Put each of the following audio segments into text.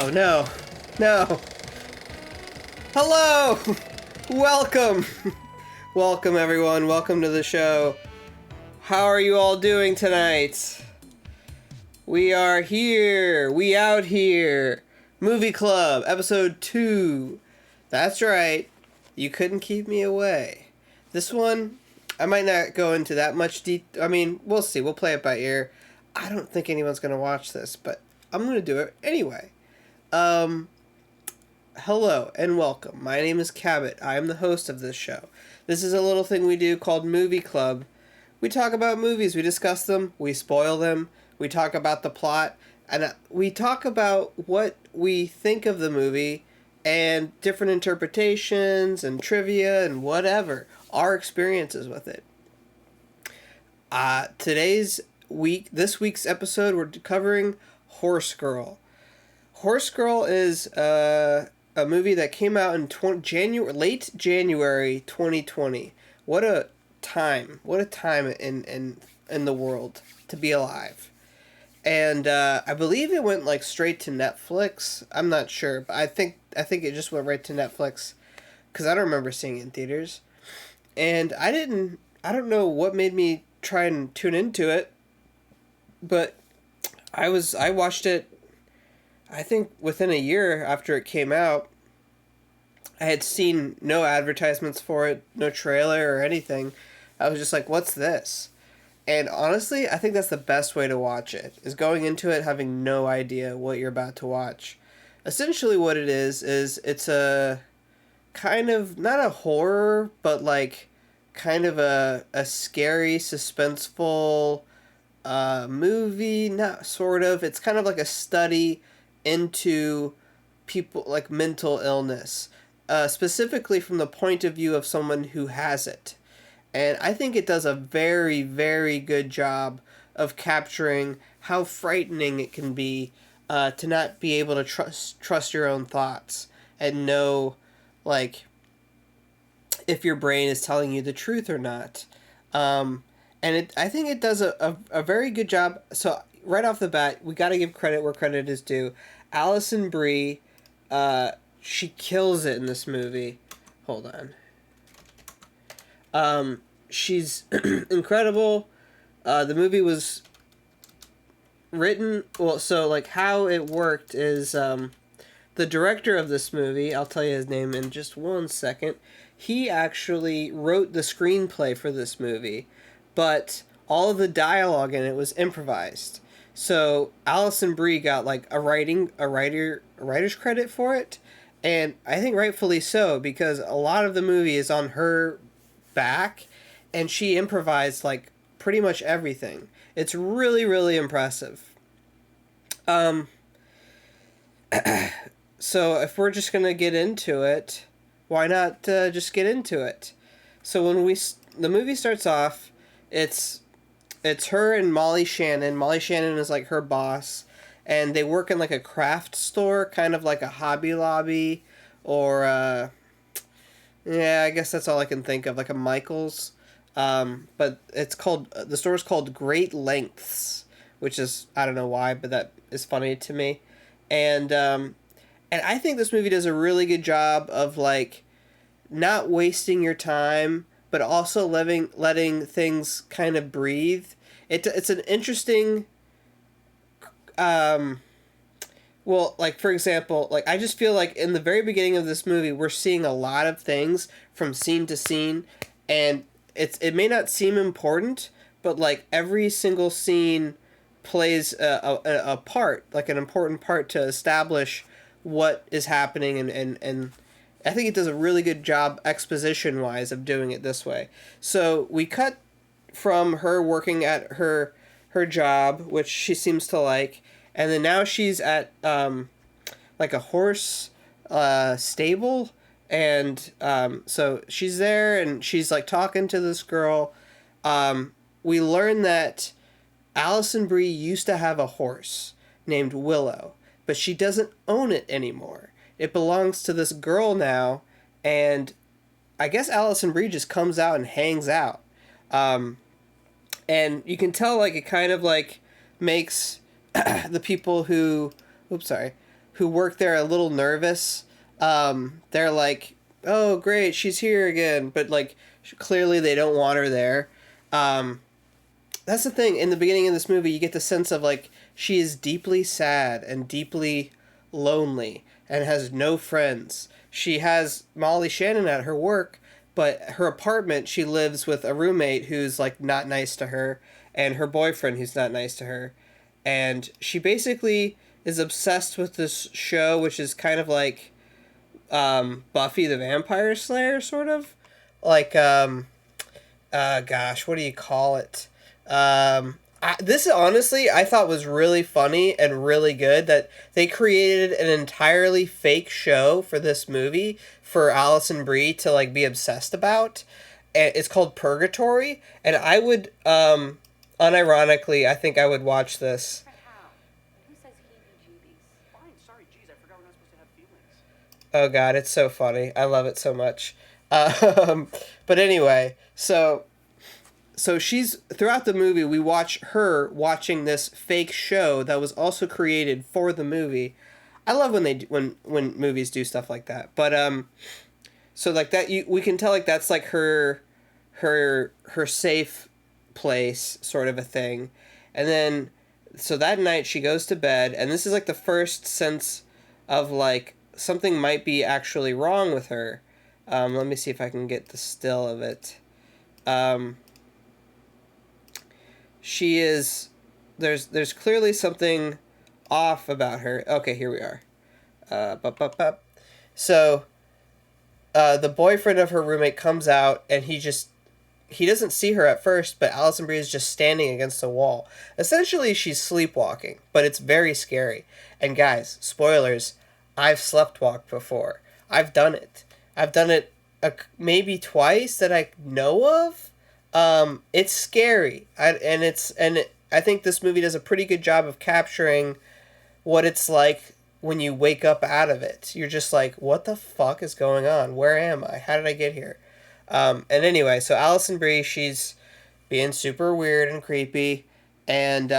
Oh, no. No. Hello! Welcome! Welcome, everyone. Welcome to the show. How are you all doing tonight? We are here. We out here. Movie Club, episode 2. That's right. You couldn't keep me away. This one, I might not go into that much I mean, we'll see. We'll play it by ear. I don't think anyone's going to watch this, but I'm going to do it anyway. Hello and welcome. My name is Cabot. I am the host of this show. This is a little thing we do called Movie Club. We talk about movies, we discuss them, we spoil them, we talk about the plot, and we talk about what we think of the movie and different interpretations and trivia and whatever, our experiences with it. This week's episode, we're covering Horse Girl. Horse Girl is a movie that came out in late January 2020. What a time in the world to be alive. And I believe it went like straight to Netflix. I'm not sure, but I think it just went right to Netflix because I don't remember seeing it in theaters. And I don't know what made me try and tune into it, but I watched it, I think within a year after it came out. I had seen no advertisements for it, no trailer or anything. I was just like, what's this? And honestly, I think that's the best way to watch it, is going into it having no idea what you're about to watch. Essentially what it is it's a kind of, not a horror, but like kind of a scary, suspenseful movie, not sort of. It's kind of like a study into people, like mental illness, specifically from the point of view of someone who has it. And I think it does a very, very good job of capturing how frightening it can be to not be able to trust your own thoughts and know, like, if your brain is telling you the truth or not. I think it does a very good job. So right off the bat, we got to give credit where credit is due. Allison Brie, she kills it in this movie. Hold on. She's incredible. The movie was written, well, so like how it worked is, the director of this movie, I'll tell you his name in just one second, he actually wrote the screenplay for this movie, but all of the dialogue in it was improvised. So Allison Brie got like a writer's credit for it, and I think rightfully so, because a lot of the movie is on her back, and she improvised like pretty much everything. It's really, really impressive. So if we're just gonna get into it, why not just get into it? So when the movie starts off, it's her and Molly Shannon. Molly Shannon is like her boss, and they work in like a craft store, kind of like a Hobby Lobby, or yeah, I guess that's all I can think of, like a Michael's. But the store's called Great Lengths, which is, I don't know why, but that is funny to me. And I think this movie does a really good job of like not wasting your time, but also letting things kind of breathe. It's an interesting, well, like, for example, like, I just feel like in the very beginning of this movie, we're seeing a lot of things from scene to scene, and it may not seem important, but like every single scene plays a part, like an important part to establish what is happening, and I think it does a really good job exposition-wise of doing it this way. So we cut from her working at her job, which she seems to like, and then now she's at like a horse stable, and so she's there and she's like talking to this girl. We learn that Allison Brie used to have a horse named Willow, but she doesn't own it anymore. It belongs to this girl now, and I guess Allison Brie just comes out and hangs out. And you can tell, like, it kind of, like, makes the people who... Oops, sorry. who work there a little nervous. They're like, "Oh, great, she's here again," but like clearly they don't want her there. Um, that's the thing. In the beginning of this movie, you get the sense of like she is deeply sad and deeply lonely and has no friends. She has Molly Shannon at her work, but her apartment, she lives with a roommate who's like not nice to her and her boyfriend who's not nice to her. And she basically is obsessed with this show, which is kind of like Buffy the Vampire Slayer, sort of. Like, gosh, what do you call it? This honestly I thought was really funny and really good that they created an entirely fake show for this movie for Allison Brie to like be obsessed about. And it's called Purgatory, and I would unironically I think I would watch this. Who says heebie-jeebies? Fine, sorry, geez, I forgot we're not supposed to have feelings. Oh god, it's so funny. I love it so much. But anyway, so she's throughout the movie we watch her watching this fake show that was also created for the movie. I love when when movies do stuff like that. But so like that we can tell like that's like her safe place sort of a thing. And then so that night she goes to bed, and this is like the first sense of like something might be actually wrong with her. Let me see if I can get the still of it. She is there's clearly something off about her. Okay, here we are. So the boyfriend of her roommate comes out, and he doesn't see her at first, but Allison Brie is just standing against a wall. Essentially, she's sleepwalking, but it's very scary. And guys, spoilers, I've sleptwalked before. I've done it. I've done it maybe twice that I know of. It's scary. I think this movie does a pretty good job of capturing what it's like when you wake up out of it. You're just like, what the fuck is going on? Where am I? How did I get here? And anyway, so Allison Brie, she's being super weird and creepy, and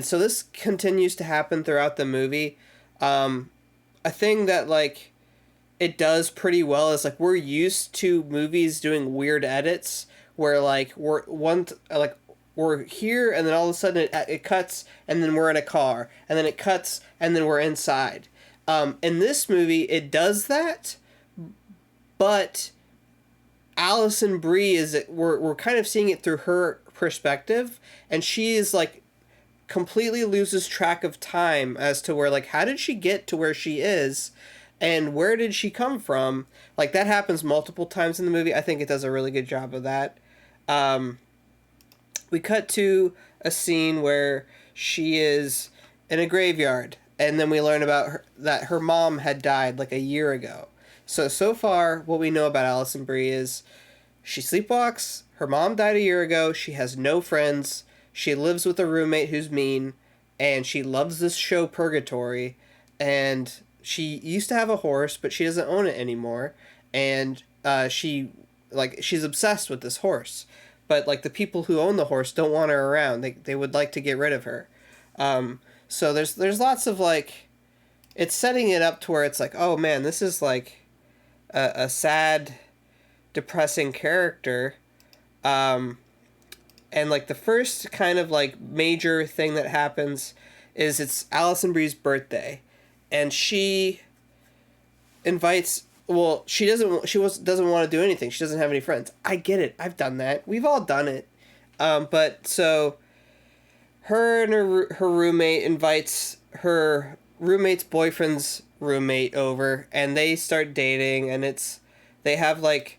so this continues to happen throughout the movie. A thing that like it does pretty well is like we're used to movies doing weird edits where like we're here and then all of a sudden it cuts and then we're in a car and then it cuts and then we're inside. In this movie it does that, but Allison Brie we're kind of seeing it through her perspective, and she is like completely loses track of time as to where like how did she get to where she is and where did she come from. Like that happens multiple times in the movie. I think it does a really good job of that. We cut to a scene where she is in a graveyard, and then we learn about that her mom had died like a year ago. So far, what we know about Allison Brie is she sleepwalks, her mom died a year ago, she has no friends, she lives with a roommate who's mean, and she loves this show Purgatory, and she used to have a horse, but she doesn't own it anymore, and she's obsessed with this horse. But like the people who own the horse don't want her around. They would like to get rid of her. So there's lots of like, it's setting it up to where it's like, oh man, this is like a sad, depressing character. And like the first kind of like major thing that happens is it's Allison Brie's birthday, and she invites. Well, she doesn't want to do anything. She doesn't have any friends. I get it. I've done that. We've all done it. But so her and her roommate invites her roommate's boyfriend's roommate over, and they start dating, and they have like,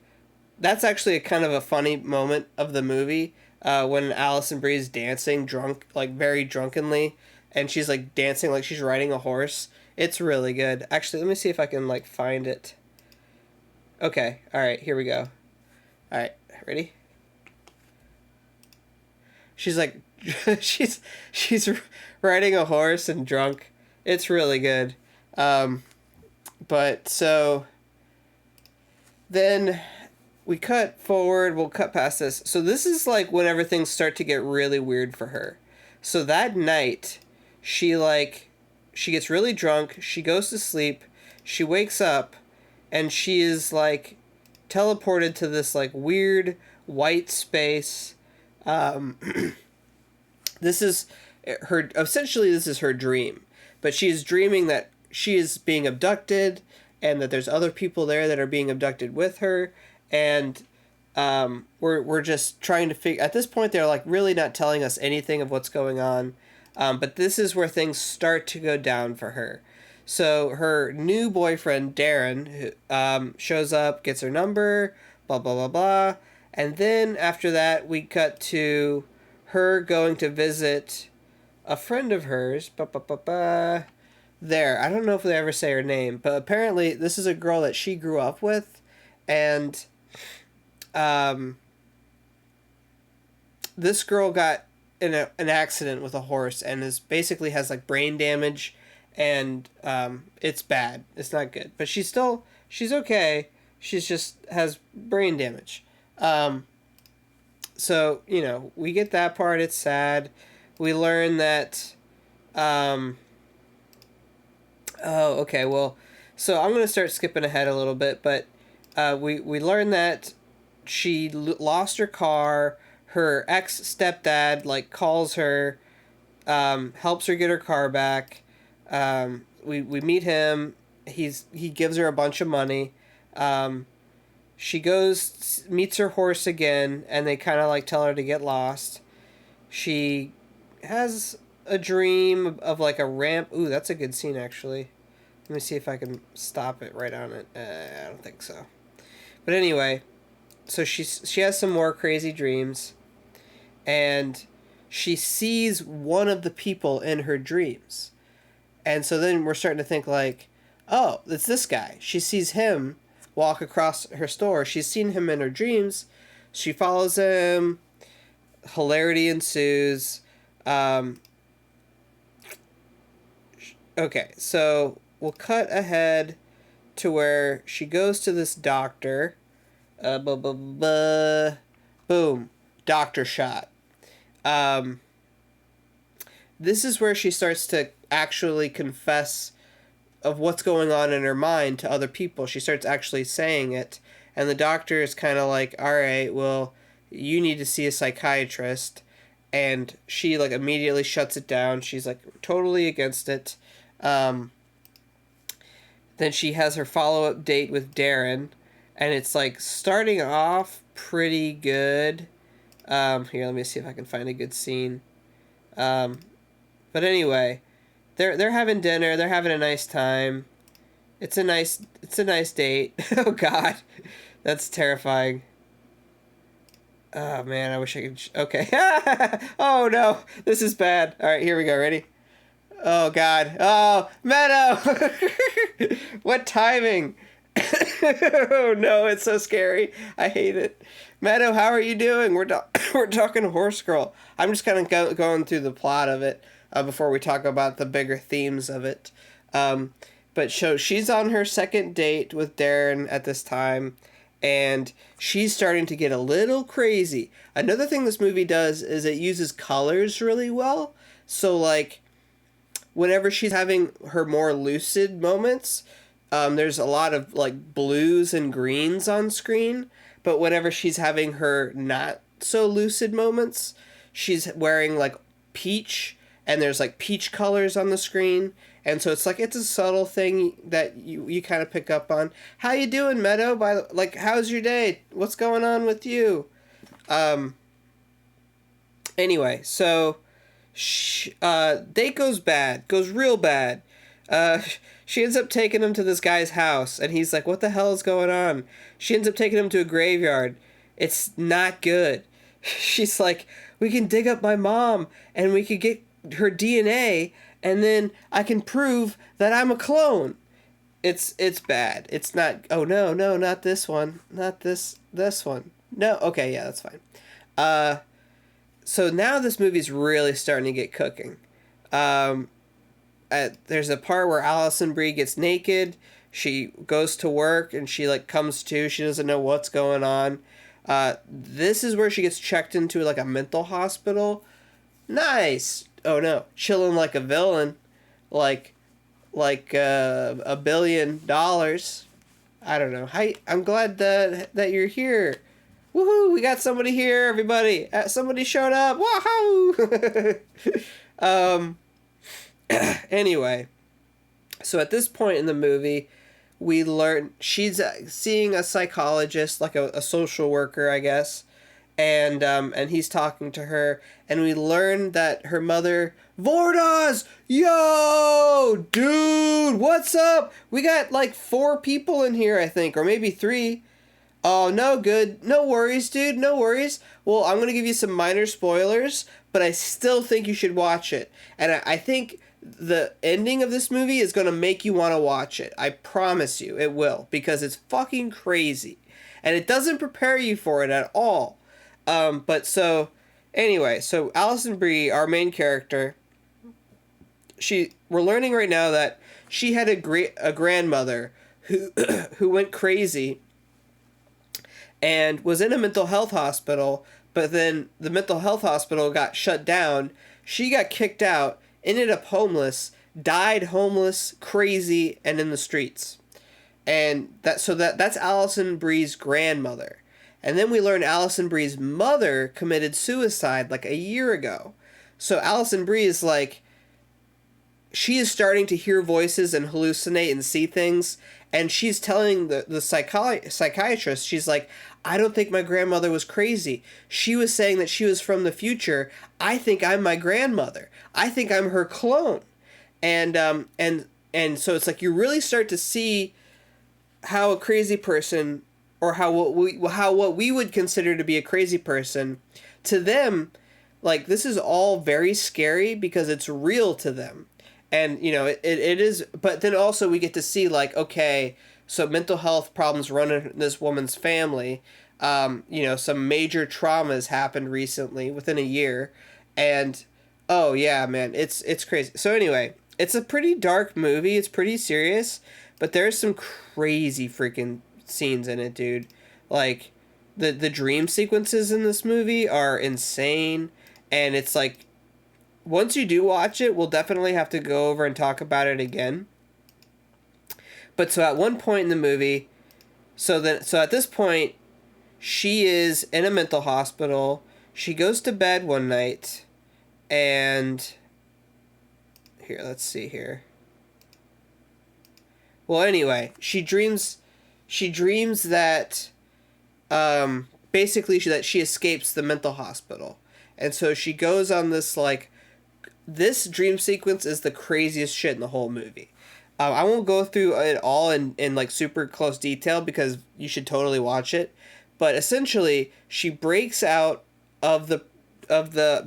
that's actually a kind of a funny moment of the movie when Allison Brie is dancing drunk, like very drunkenly, and she's like dancing like she's riding a horse. It's really good. Actually, let me see if I can like find it. Okay, alright, here we go. Alright, ready? She's like, she's riding a horse and drunk. It's really good. But so then we cut forward, we'll cut past this. So this is like whenever things start to get really weird for her. So that night, she she gets really drunk. She goes to sleep. She wakes up, and she is like teleported to this like weird white space. Um, this is her. Essentially, this is her dream, but she is dreaming that she is being abducted, and that there's other people there that are being abducted with her, and we're just trying to figure. At this point, they're like really not telling us anything of what's going on, but this is where things start to go down for her. So her new boyfriend Darren shows up, gets her number, blah blah blah blah, and then after that we cut to her going to visit a friend of hers. There, I don't know if they ever say her name, but apparently this is a girl that she grew up with, and this girl got in an accident with a horse and is basically has like brain damage, and it's bad. It's not good, but she's okay. She's just has brain damage. So we get that part. It's sad. We learn that. Oh, okay. Well, so I'm gonna start skipping ahead a little bit, but we learn that she lost her car. Her ex-stepdad like calls her, helps her get her car back. We meet him. He gives her a bunch of money. She goes, meets her horse again, and they kind of like tell her to get lost. She has a dream of like a ramp. Ooh, that's a good scene actually. Let me see if I can stop it right on it. I don't think so. But anyway, so she has some more crazy dreams, and she sees one of the people in her dreams. And so then we're starting to think like, oh, it's this guy. She sees him walk across her store. She's seen him in her dreams. She follows him. Hilarity ensues. Okay, so we'll cut ahead to where she goes to this doctor. Boom. Doctor shot. This is where she starts to actually confess of what's going on in her mind to other people. She starts actually saying it, and the doctor is kind of like, all right, well, you need to see a psychiatrist, and she like immediately shuts it down. She's like totally against it. Then she has her follow-up date with Darren, and it's like starting off pretty good. Here, let me see if I can find a good scene. But anyway, they're having dinner. They're having a nice time. It's a nice date. Oh God, that's terrifying. Oh man, I wish I could. Okay. Oh no, this is bad. All right, here we go. Ready? Oh God. Oh, Meadow. What timing? Oh no, it's so scary. I hate it. Meadow, how are you doing? We're talking Horse Girl. I'm just kind of going through the plot of it before we talk about the bigger themes of it. But so she's on her second date with Darren at this time, and she's starting to get a little crazy. Another thing this movie does is it uses colors really well. So like, whenever she's having her more lucid moments, there's a lot of like blues and greens on screen. But whenever she's having her not so lucid moments, she's wearing like peach, and there's like peach colors on the screen. And so it's a subtle thing that you kind of pick up on. How you doing, Meadow? How's your day? What's going on with you? Anyway, so date goes real bad. She ends up taking him to this guy's house, and he's like, what the hell is going on? She ends up taking him to a graveyard. It's not good. She's like, we can dig up my mom, and we could get her DNA, and then I can prove that I'm a clone. It's bad. It's not, oh no, not this one. Not this one. No, okay, yeah, that's fine. So now this movie's really starting to get cooking. There's a part where Allison Brie gets naked. She goes to work and she comes to. She doesn't know what's going on. This is where she gets checked into a mental hospital. Nice. Oh no, chilling like a villain. like $1 billion. I don't know. Hi, I'm glad that you're here. Woohoo! We got somebody here, everybody. Somebody showed up. Woohoo! Anyway, so at this point in the movie, we learn she's seeing a psychologist, like a social worker, I guess, and he's talking to her, and we learn that her mother, Vordas, yo, dude, what's up? We got like 4 people in here, I think, or maybe 3. Oh, no good. No worries, dude. No worries. Well, I'm going to give you some minor spoilers, but I still think you should watch it. And I think the ending of this movie is going to make you want to watch it. I promise you it will, because it's fucking crazy. And it doesn't prepare you for it at all. But so, anyway, so Allison Brie, our main character, we're learning right now that she had a grandmother who who went crazy and was in a mental health hospital, but then the mental health hospital got shut down. She got kicked out, ended up homeless, died homeless, crazy, and in the streets. And that's Allison Brie's grandmother. And then we learn Allison Brie's mother committed suicide like a year ago. So Allison Brie is like, she is starting to hear voices and hallucinate and see things, and she's telling the psychiatrist, she's like, I don't think my grandmother was crazy. She was saying that she was from the future. I think I'm my grandmother. I think I'm her clone. And so it's like you really start to see how a crazy person, or how what we would consider to be a crazy person, to them, like, this is all very scary because it's real to them. And, you know, it is, but then also we get to see, like, okay, so mental health problems run in this woman's family. You know, some major traumas happened recently within a year. And, oh, yeah, man, it's crazy. So anyway, it's a pretty dark movie. It's pretty serious, but there's some crazy freaking scenes in it, dude. Like, the dream sequences in this movie are insane. And it's like, once you do watch it, we'll definitely have to go over and talk about it again. But so at one point in the movie, so at this point, she is in a mental hospital. She goes to bed one night, and here, let's see here. Well, anyway, she dreams that basically that she escapes the mental hospital. And so she goes on this, like, this dream sequence is the craziest shit in the whole movie. I won't go through it all in like super close detail because you should totally watch it. But essentially, she breaks out of the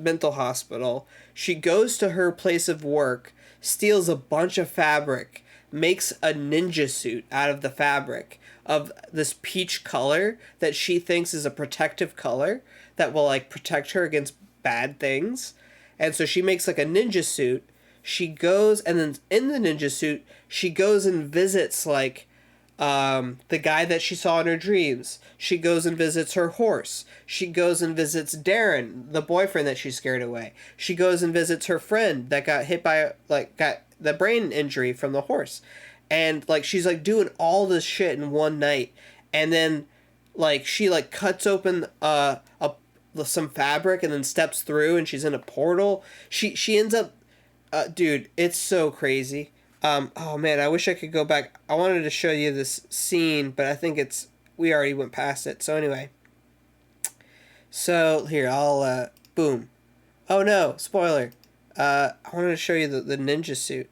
mental hospital. She goes to her place of work, steals a bunch of fabric, makes a ninja suit out of the fabric of this peach color that she thinks is a protective color that will, like, protect her against bad things. And so she makes, like, a ninja suit. She goes, and then in the ninja suit, she goes and visits, like, the guy that she saw in her dreams. She goes and visits her horse. She goes and visits Darren, the boyfriend that she scared away. She goes and visits her friend that got hit by, like, got the brain injury from the horse. And, like, she's, like, doing all this shit in one night. And then, like, she, like, cuts open some fabric and then steps through, and she's in a portal. She ends up, dude, it's so crazy. Oh man, I wish I could go back. I wanted to show you this scene, but I think we already went past it. So anyway, so here, I'll boom. Oh no, spoiler. I wanted to show you the ninja suit.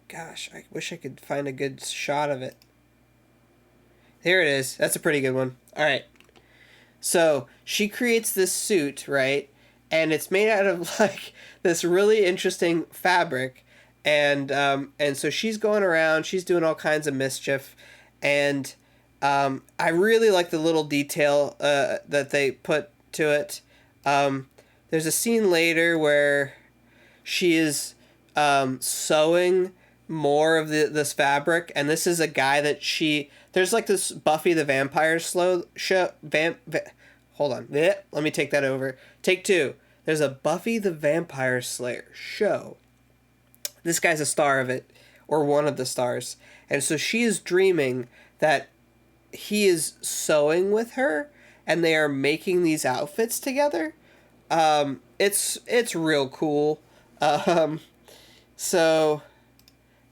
Gosh, I wish I could find a good shot of it. Here it is. That's a pretty good one. All right. So she creates this suit, right? And it's made out of, like, this really interesting fabric. And so she's going around, she's doing all kinds of mischief. And I really like the little detail that they put to it. There's a scene later where she is sewing more of this fabric. And this is a guy that there's, like, this Buffy the Vampire show. Hold on. Let me take that over. Take 2. There's a Buffy the Vampire Slayer show. This guy's a star of it, or one of the stars. And so she is dreaming that he is sewing with her and they are making these outfits together. It's real cool. Um, so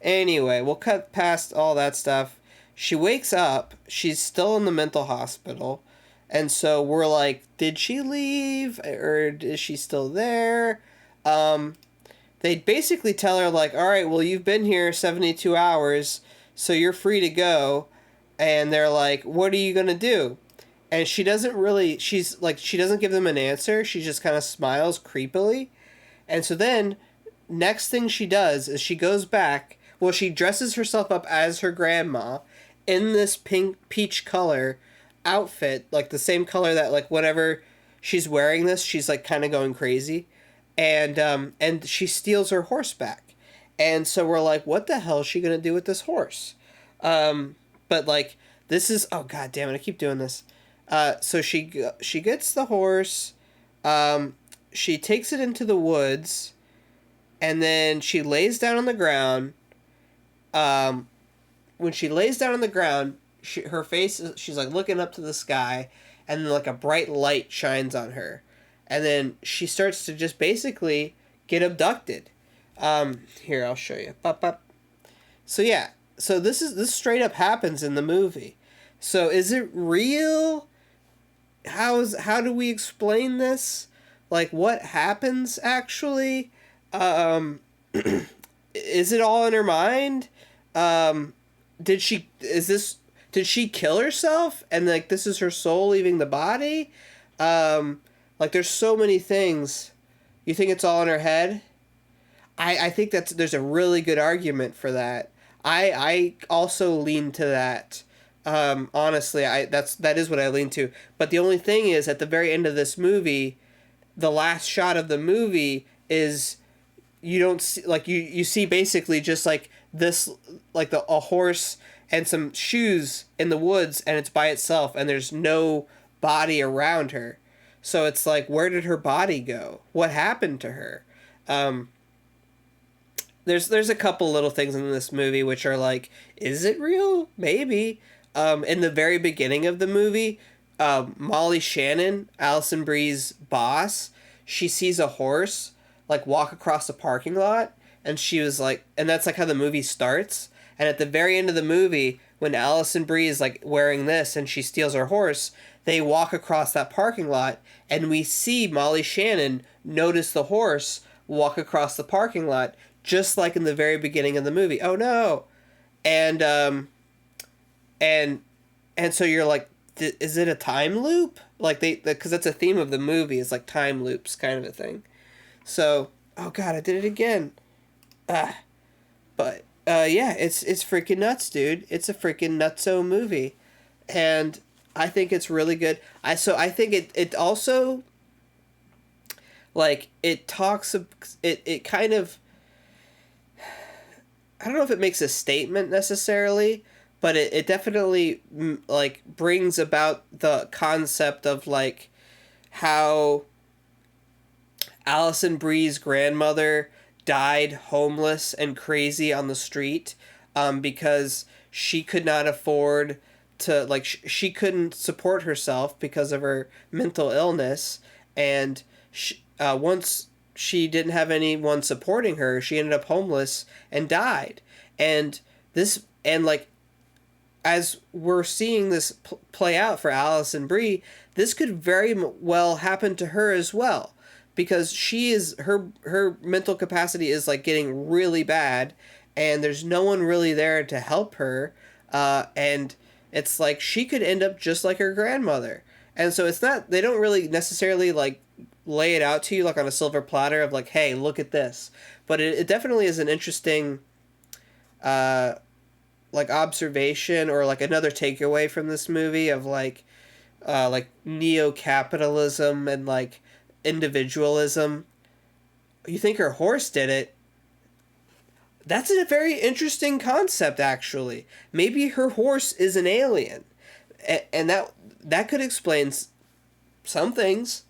anyway, we'll cut past all that stuff. She wakes up. She's still in the mental hospital. And so we're like, did she leave? Or is she still there? They basically tell her, like, all right, well, you've been here 72 hours, so you're free to go. And they're like, what are you going to do? And she doesn't really, she doesn't give them an answer. She just kind of smiles creepily. And so then, next thing she does is she goes back. Well, she dresses herself up as her grandma in this pink peach color outfit, like the same color that, like, whenever she's wearing this, she's like kind of going crazy. And she steals her horse back. And so we're like, what the hell is she gonna do with this horse? But like, this is, oh god damn it, I keep doing this. So she gets the horse. She takes it into the woods, and then she lays down on the ground. When she lays down on the ground, her face, she's like looking up to the sky, and then like a bright light shines on her, and then she starts to just basically get abducted. Here, I'll show you. So yeah, so this straight up happens in the movie. So is it real? How do we explain this? Like, what happens actually? Is it all in her mind? Did she kill herself and like this is her soul leaving the body? Like there's so many things. You think it's all in her head? I think there's a really good argument for that. I also lean to that. Honestly, that is what I lean to. But the only thing is, at the very end of this movie, the last shot of the movie is you don't see, like, you see basically just like this, like a horse and some shoes in the woods, and it's by itself, and there's no body around her. So it's like, where did her body go? What happened to her? There's a couple little things in this movie which are like, is it real? Maybe. In the very beginning of the movie, Molly Shannon, Allison Brie's boss, she sees a horse like walk across a parking lot, and she was like, and that's like how the movie starts. And at the very end of the movie, when Allison Brie is like wearing this and she steals her horse, they walk across that parking lot, and we see Molly Shannon notice the horse walk across the parking lot, just like in the very beginning of the movie. Oh no. And so you're like, is it a time loop? Like because that's a theme of the movie, is like time loops kind of a thing. So, oh god, I did it again. But yeah, it's freaking nuts, dude. It's a freaking nutso movie, and I think it's really good. I think it also, like, it talks, it kind of, I don't know if it makes a statement necessarily, but it definitely like brings about the concept of like how Allison Brie's grandmother died homeless and crazy on the street, because she could not afford to, like, she couldn't support herself because of her mental illness, and once she didn't have anyone supporting her, she ended up homeless and died. And like, as we're seeing this play out for Allison Brie, this could very well happen to her as well, because her mental capacity is like getting really bad, and there's no one really there to help her, and it's like she could end up just like her grandmother. And so it's not, they don't really necessarily like lay it out to you like on a silver platter of like, hey, look at this, but it definitely is an interesting like observation, or like another takeaway from this movie of like neo-capitalism and like individualism. You think her horse did it? That's a very interesting concept, actually. Maybe her horse is an alien, and that could explain some things.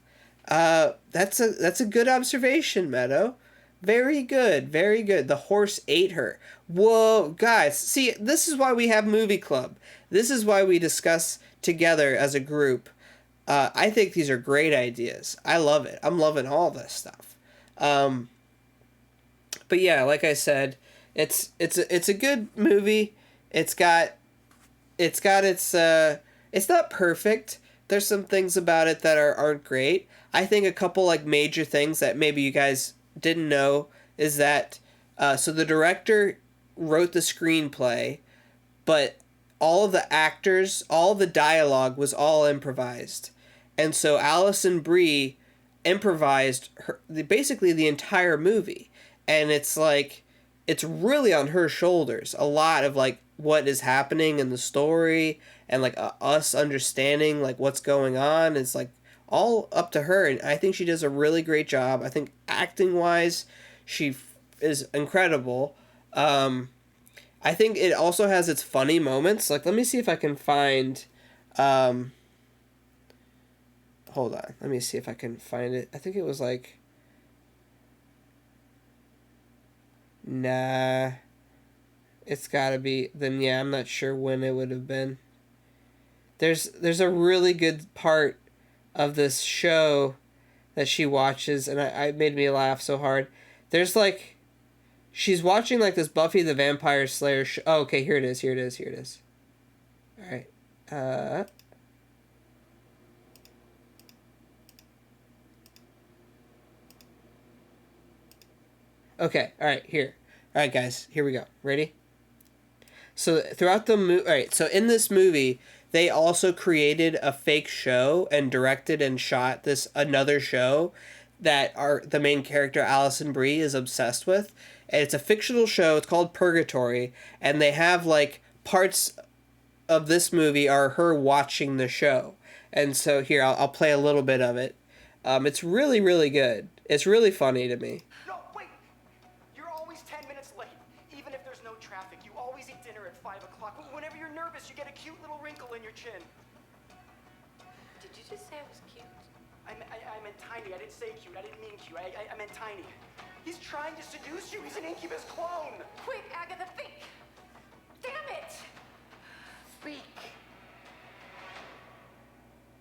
That's a good observation, Meadow. Very good, very good. The horse ate her. Whoa, guys, see, this is why we have movie club. This is why we discuss together as a group. I think these are great ideas. I love it. I'm loving all this stuff. Um, but yeah, like I said, it's a good movie. It's got it's not perfect. There's some things about it that aren't great. I think a couple like major things that maybe you guys didn't know is that so the director wrote the screenplay, but all of the actors, all of the dialogue was all improvised. And so Allison Brie improvised basically the entire movie. And it's like it's really on her shoulders. A lot of like what is happening in the story and like us understanding like what's going on is like all up to her, and I think she does a really great job. I think acting wise she is incredible. I think it also has its funny moments. Like, let me see if I can find hold on, let me see if I can find it. I think it was like, nah, it's gotta be, then yeah, I'm not sure when it would have been. There's a really good part of this show that she watches, and I made me laugh so hard. There's like, she's watching like this Buffy the Vampire Slayer show. Oh, okay, here it is. All right. Okay, all right, here. All right, guys, here we go. Ready? So throughout the movie, all right, so in this movie, they also created a fake show and directed and shot this another show that the main character Allison Brie is obsessed with. And it's a fictional show. It's called Purgatory, and they have like parts of this movie are her watching the show. And so here I'll play a little bit of it. It's really really good. It's really funny to me. No, wait! You're always 10 minutes late. Even if there's no traffic, you always eat dinner at 5 o'clock. Whenever you're nervous, you get a cute little wrinkle in your chin. Did you just say I was cute? I meant tiny. I didn't say cute. I didn't mean cute. I meant tiny. He's trying to seduce you. He's an incubus clone. Quick, Agatha, think! Damn it! Speak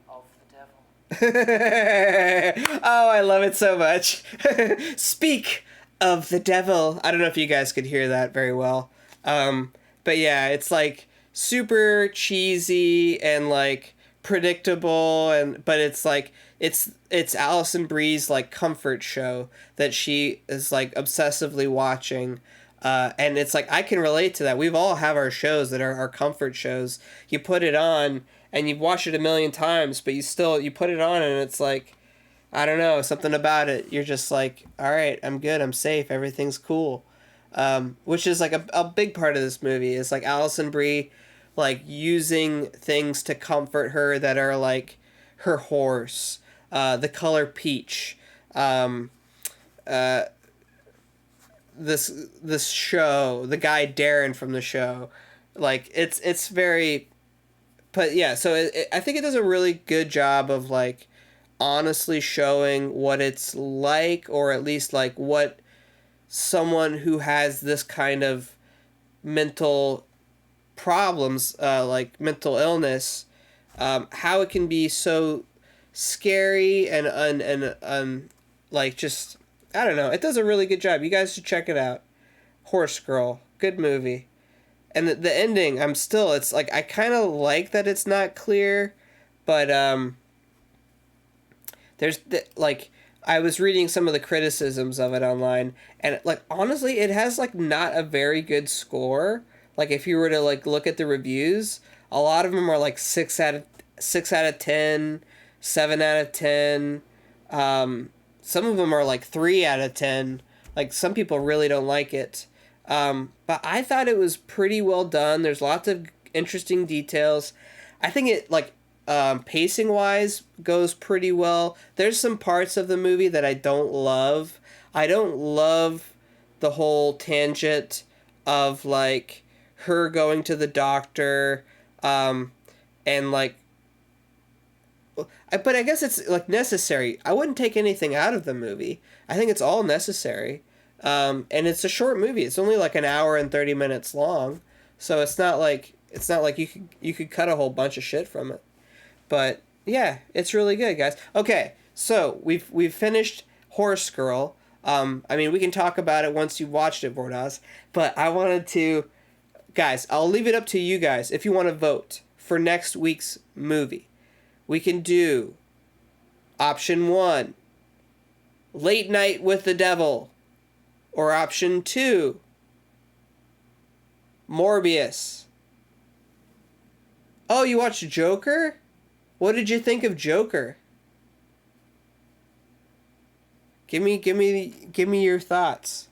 of the devil. Oh, I love it so much. Speak of the devil. I don't know if you guys could hear that very well. But yeah, it's like super cheesy and like predictable, but it's like it's Allison Brie's like comfort show that she is like obsessively watching. And it's like I can relate to that. We've all have our shows that are our comfort shows. You put it on and you've watched it a million times, but you put it on and it's like, I don't know, something about it. You're just like, all right, I'm good, I'm safe, everything's cool. Which is like a big part of this movie is like Allison Brie like using things to comfort her that are like her horse, the color peach, this show, the guy Darren from the show, like it's very, but yeah, so I think it does a really good job of like honestly showing what it's like, or at least like what someone who has this kind of mental problems, like mental illness, how it can be so scary and like just, I don't know. It does a really good job. You guys should check it out. Horse Girl, good movie. And the ending, it's like I kind of like that it's not clear, but like I was reading some of the criticisms of it online, and like honestly, it has like not a very good score. Like if you were to like look at the reviews, a lot of them are like 6 out of 10, 7 out of 10. Some of them are like 3 out of 10. Like some people really don't like it. But I thought it was pretty well done. There's lots of interesting details. I think it like pacing wise goes pretty well. There's some parts of the movie that I don't love. I don't love the whole tangent of like her going to the doctor, and like, but I guess it's like necessary. I wouldn't take anything out of the movie. I think it's all necessary. And it's a short movie. It's only like an hour and 30 minutes long, so it's not like you could cut a whole bunch of shit from it. But yeah, it's really good, guys. Okay, so we've finished Horse Girl. I mean, we can talk about it once you've watched it, Vordas. But I wanted to, guys, I'll leave it up to you guys if you want to vote for next week's movie. We can do option 1, Late Night with the Devil, or option 2, Morbius. Oh, you watched Joker? What did you think of Joker? Give me your thoughts.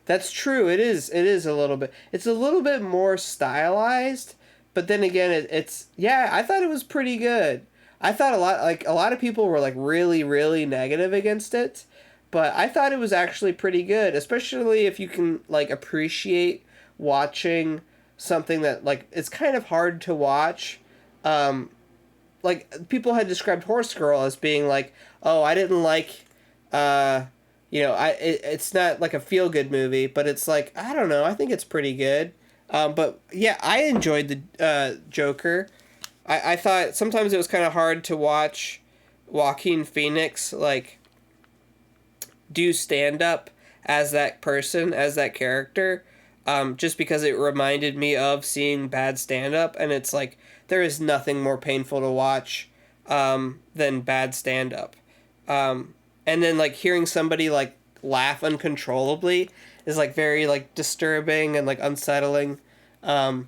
That's true. It is a little bit. It's a little bit more stylized, but then again, it's yeah. I thought it was pretty good. I thought a lot of people were like really really negative against it, but I thought it was actually pretty good, especially if you can like appreciate watching something that like it's kind of hard to watch. Like people had described Horse Girl as being like, oh, I didn't like, it's not like a feel good movie, but it's like I don't know, I think it's pretty good. But yeah, I enjoyed the Joker. I thought sometimes it was kind of hard to watch Joaquin Phoenix like do stand up as that person, as that character, just because it reminded me of seeing bad stand up, and it's like there is nothing more painful to watch than bad stand up. And then like hearing somebody like laugh uncontrollably is like very like disturbing and like unsettling. But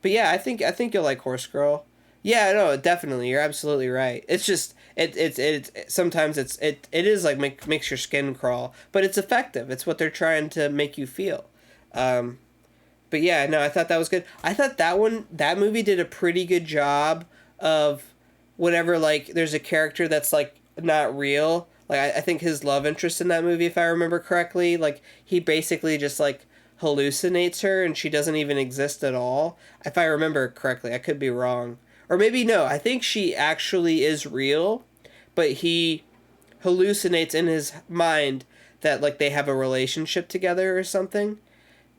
yeah, I think you'll like Horse Girl. Yeah, no, definitely. You're absolutely right. It's just it sometimes it is like makes your skin crawl, but it's effective. It's what they're trying to make you feel. But yeah, no, I thought that was good. I thought that movie did a pretty good job of whatever, like there's a character that's like not real. Like I think his love interest in that movie, if I remember correctly, like he basically just like hallucinates her and she doesn't even exist at all. If I remember correctly, I could be wrong. Or maybe no, I think she actually is real, but he hallucinates in his mind that like they have a relationship together or something.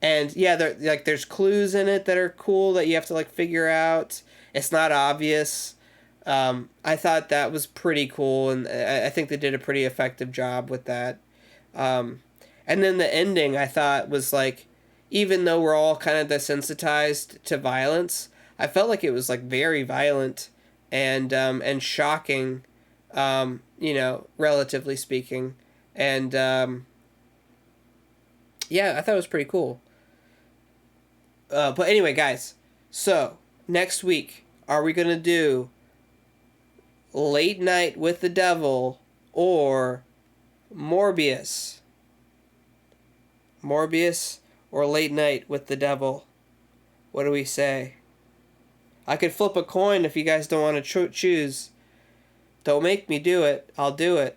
And yeah, there's clues in it that are cool that you have to like figure out. It's not obvious. I thought that was pretty cool, and I think they did a pretty effective job with that. And then the ending I thought was like, even though we're all kind of desensitized to violence, I felt like it was like very violent and shocking, relatively speaking. And yeah, I thought it was pretty cool. But anyway, guys, so next week, are we going to do Late Night with the Devil or Morbius? Morbius or Late Night with the Devil? What do we say? I could flip a coin if you guys don't want to choose. Don't make me do it. I'll do it.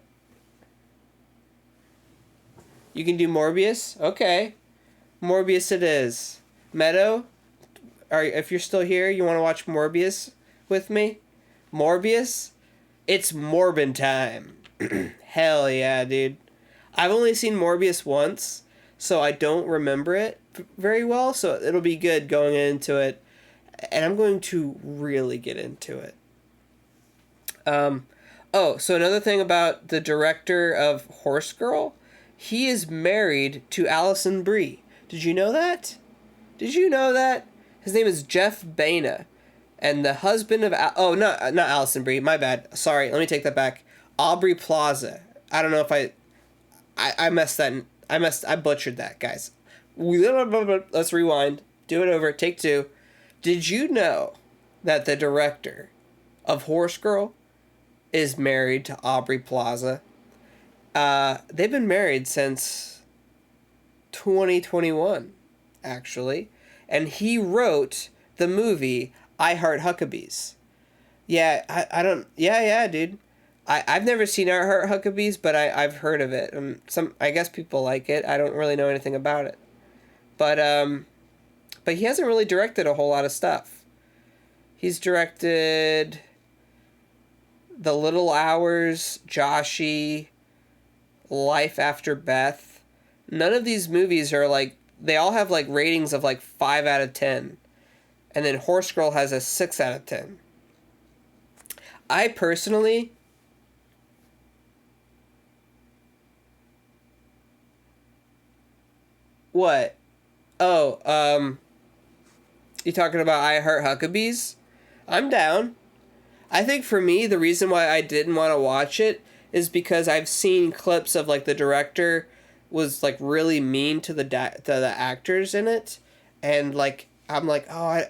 You can do Morbius? Okay. Morbius it is. Meadow, if you're still here, you want to watch Morbius with me? Morbius? It's Morbin time. Hell yeah, dude. I've only seen Morbius once, so I don't remember it very well, so it'll be good going into it. And I'm going to really get into it. So another thing about the director of Horse Girl, he is married to Allison Brie. Did you know that? Did you know that? His name is Jeff Baena. And the husband of... not Allison Brie. My bad. Sorry, let me take that back. Aubrey Plaza. I don't know if I messed that... I butchered that, guys. Let's rewind. Do it over. Take 2. Did you know that the director of Horse Girl is married to Aubrey Plaza? They've been married since 2021, actually. And he wrote the movie I Heart Huckabees. Yeah, I don't... Yeah, dude. I've never seen I Heart Huckabees, but I've heard of it. I guess people like it. I don't really know anything about it. But he hasn't really directed a whole lot of stuff. He's directed The Little Hours, Joshy, Life After Beth, none of these movies are like, they all have like ratings of like 5 out of 10. And then Horse Girl has a 6 out of 10. I personally... What? Oh, you talking about I Heart Huckabees? I'm down. I think for me, the reason why I didn't want to watch it is because I've seen clips of, like, the director was, like, really mean to the actors in it. And, like, I'm like, oh,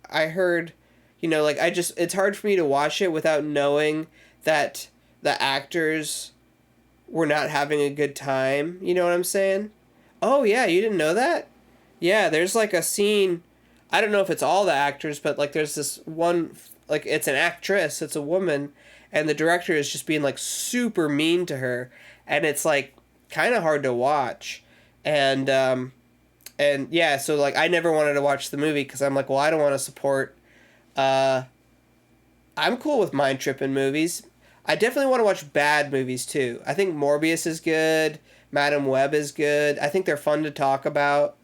I heard, you know, like, it's hard for me to watch it without knowing that the actors were not having a good time. You know what I'm saying? Oh, yeah, you didn't know that? Yeah, there's, like, a scene, I don't know if it's all the actors, but, like, there's this one, like, it's an actress, it's a woman, and the director is just being, like, super mean to her, and it's, like, kind of hard to watch, and yeah, so, like, I never wanted to watch the movie, because I'm like, well, I don't want to support, I'm cool with mind-tripping movies. I definitely want to watch bad movies, too. I think Morbius is good, Madam Web is good. I think they're fun to talk about.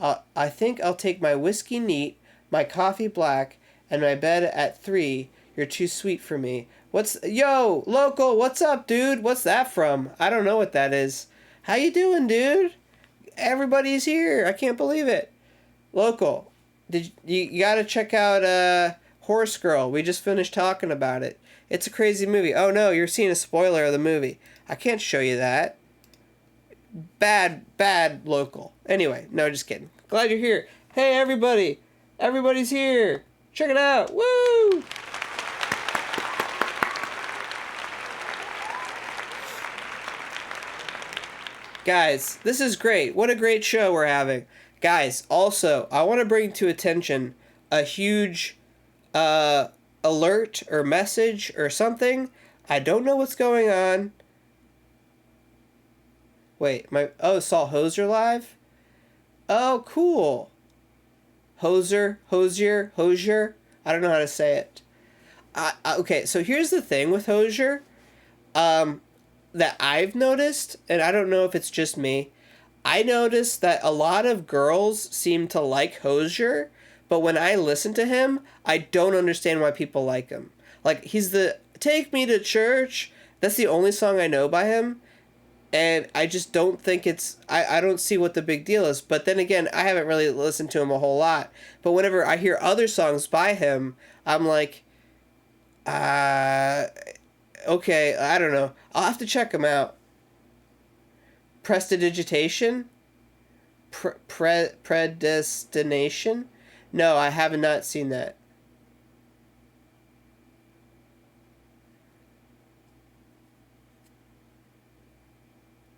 I think I'll take my whiskey neat, my coffee black, and my bed at 3. You're too sweet for me. Yo, local, what's up, dude? What's that from? I don't know what that is. How you doing, dude? Everybody's here. I can't believe it. Local, you gotta check out Horse Girl. We just finished talking about it. It's a crazy movie. Oh no, you're seeing a spoiler of the movie. I can't show you that. Bad local. Anyway, no, just kidding. Glad you're here. Hey everybody. Everybody's here. Check it out. Woo! Guys, this is great. What a great show we're having. Guys, also, I want to bring to attention a huge alert or message or something. I don't know what's going on. Wait, Saul Hoser live? Oh, cool. Hosier. I don't know how to say it. Okay, so here's the thing with Hosier. That I've noticed, and I don't know if it's just me. I noticed that a lot of girls seem to like Hosier, but when I listen to him, I don't understand why people like him. Like, he's the Take Me to Church. That's the only song I know by him. And I just don't think I don't see what the big deal is. But then again, I haven't really listened to him a whole lot. But whenever I hear other songs by him, I'm like, okay, I don't know. I'll have to check him out. Prestidigitation? Predestination? No, I have not seen that.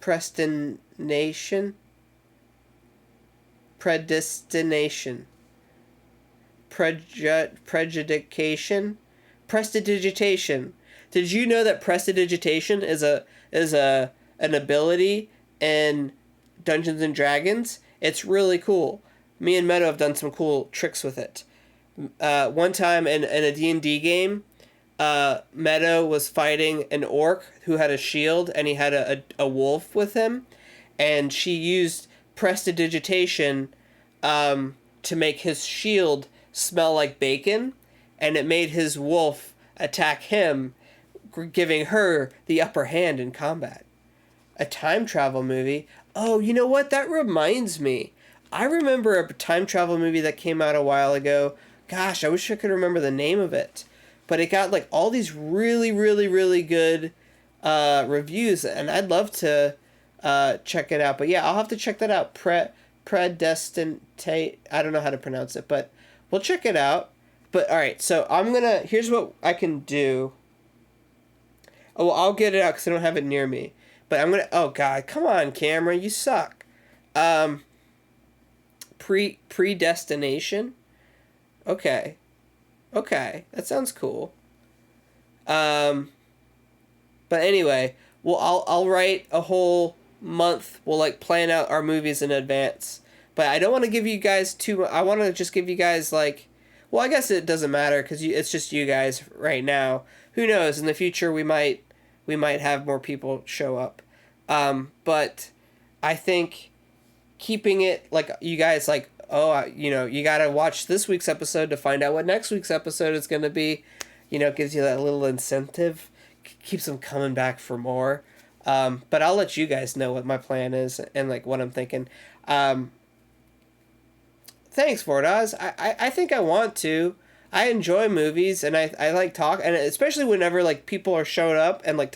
Predestination? Prejudication? Prestidigitation. Did you know that prestidigitation is an ability in Dungeons and Dragons? It's really cool. Me and Meadow have done some cool tricks with it. One time in a D&D game, Meadow was fighting an orc who had a shield, and he had a wolf with him, and she used prestidigitation to make his shield smell like bacon, and it made his wolf attack him, giving her the upper hand in combat. A time travel movie. Oh, you know what? That reminds me. I remember a time travel movie that came out a while ago. Gosh, I wish I could remember the name of it. But it got like all these really, really, really good reviews, and I'd love to check it out. But yeah, I'll have to check that out. Predestinate. I don't know how to pronounce it, but we'll check it out. But all right, so here's what I can do. Oh, well, I'll get it out because I don't have it near me. But oh God, come on, camera, you suck. Predestination. Okay, that sounds cool. But anyway, well, I'll write a whole month. We'll like plan out our movies in advance. But I don't want to give you guys I want to just give you guys like, well, I guess it doesn't matter because it's just you guys right now. Who knows? In the future, we might we might have more people show up. But I think keeping it like you guys like, oh, you got to watch this week's episode to find out what next week's episode is going to be. Gives you that little incentive, keeps them coming back for more. But I'll let you guys know what my plan is and like what I'm thinking. Thanks, Vordoz. I think I want to. I enjoy movies and I like talk, and especially whenever like people are showing up and like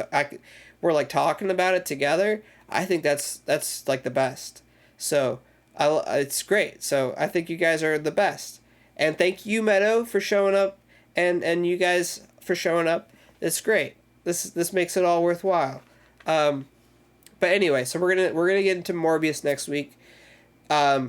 we're like talking about it together. I think that's like the best. So it's great. So I think you guys are the best, and thank you, Meadow, for showing up, and you guys for showing up. It's great. This makes it all worthwhile. But anyway, so we're gonna get into Morbius next week. I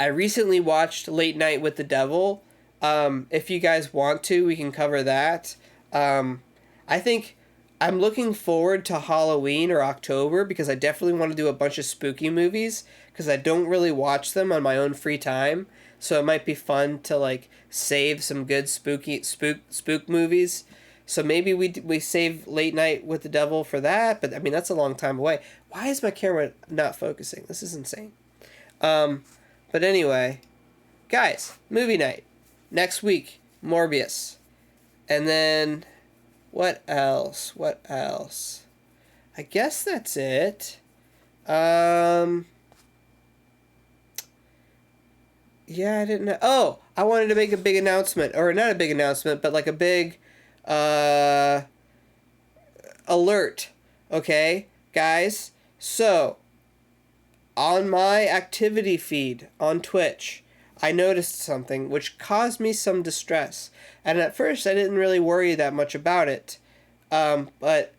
recently watched Late Night with the Devil. If you guys want to, we can cover that. I think I'm looking forward to Halloween or October because I definitely want to do a bunch of spooky movies because I don't really watch them on my own free time. So it might be fun to like save some good spook movies. So maybe we save Late Night with the Devil for that, but I mean that's a long time away. Why is my camera not focusing? This is insane. But anyway, guys, movie night. Next week, Morbius. And then, what else? I guess that's it. Yeah, I didn't know. Oh, I wanted to make a big announcement. Or not a big announcement, but like a big, alert. Okay, guys? So, on my activity feed on Twitch, I noticed something which caused me some distress. And at first, I didn't really worry that much about it. But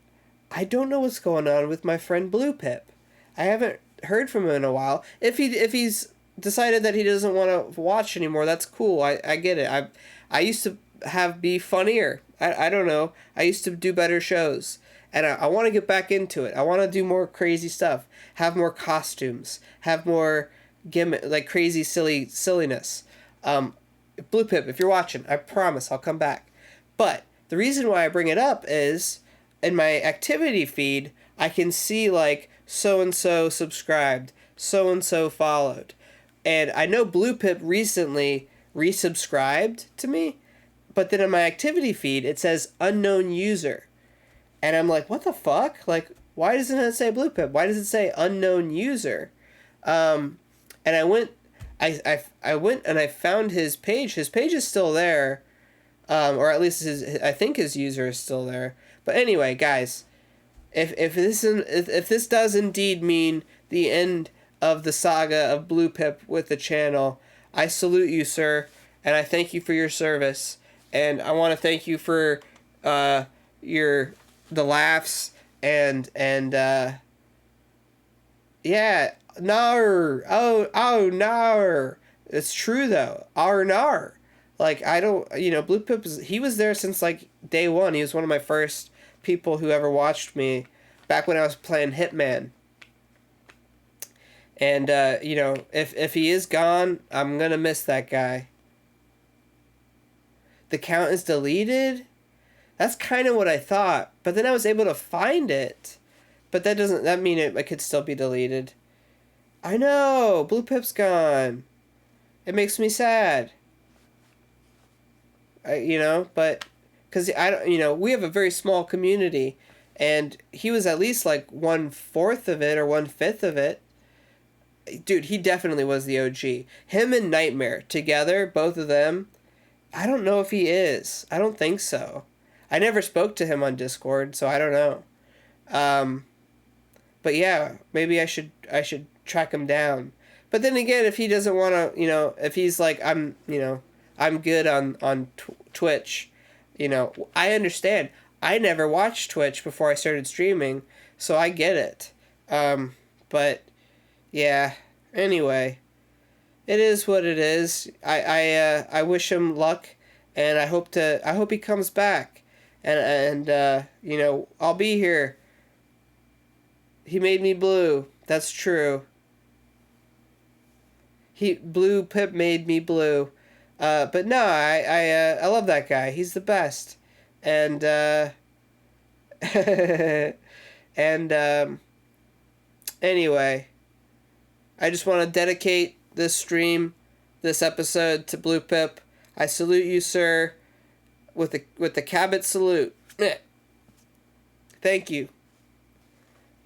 I don't know what's going on with my friend Blue Pip. I haven't heard from him in a while. If he's decided that he doesn't want to watch anymore, that's cool. I get it. I used to be funnier. I don't know. I used to do better shows. And I want to get back into it. I want to do more crazy stuff. Have more costumes. Have more gimmick, like crazy silliness. Blue Pip, if you're watching, I promise I'll come back. But the reason why I bring it up is in my activity feed, I can see like so-and-so subscribed, so-and-so followed. And I know Blue Pip recently resubscribed to me, but then in my activity feed, it says unknown user. And I'm like, what the fuck? Like, why doesn't it say Blue Pip? Why does it say unknown user? And I went and I found his page. His page is still there, or at least I think his user is still there. But anyway, guys, if this does indeed mean the end of the saga of Blue Pip with the channel, I salute you, sir, and I thank you for your service, and I want to thank you for the laughs and yeah, nar. Oh, nar. It's true though. Nar. Like I don't, Blue Pip he was there since like day one. He was one of my first people who ever watched me back when I was playing Hitman. And if he is gone, I'm gonna miss that guy. The count is deleted? That's kind of what I thought, but then I was able to find it. But that mean it could still be deleted. I know, Blue Pip's gone. It makes me sad. But because we have a very small community, and he was at least like 1/4 of it or 1/5 of it. Dude, he definitely was the OG. Him and Nightmare together, both of them. I don't know if he is. I don't think so. I never spoke to him on Discord, so I don't know. But yeah, maybe I should track him down. But then again, if he doesn't want to, if he's like, I'm good on Twitch, I understand. I never watched Twitch before I started streaming, so I get it. But yeah, anyway, it is what it is. I wish him luck, and I hope he comes back. And I'll be here. He made me blue. That's true. Blue Pip made me blue. But no, I love that guy. He's the best. And And anyway, I just want to dedicate this stream, this episode to Blue Pip. I salute you, sir, with the Cabot salute. Thank you.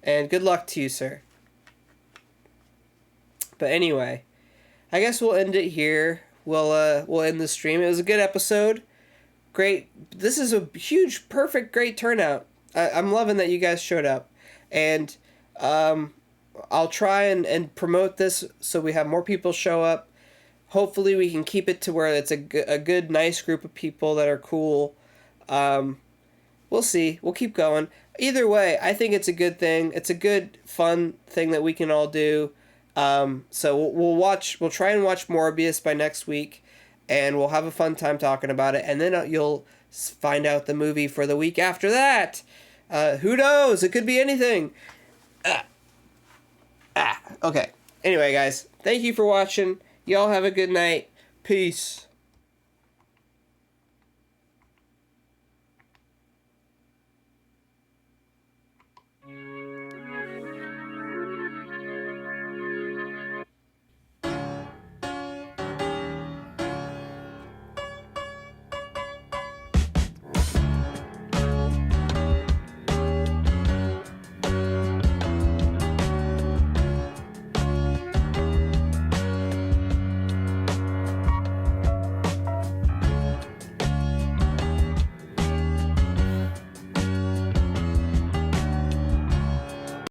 And good luck to you, sir. But anyway, I guess we'll end it here. We'll end the stream. It was a good episode. Great. This is a huge, perfect, great turnout. I'm loving that you guys showed up. And I'll try and promote this so we have more people show up. Hopefully we can keep it to where it's a good, nice group of people that are cool. We'll see. We'll keep going. Either way, I think it's a good thing. It's a good, fun thing that we can all do. So we'll try and watch Morbius by next week, and we'll have a fun time talking about it. And then you'll find out the movie for the week after that. Who knows? It could be anything. Okay. Anyway, guys, thank you for watching. Y'all have a good night. Peace.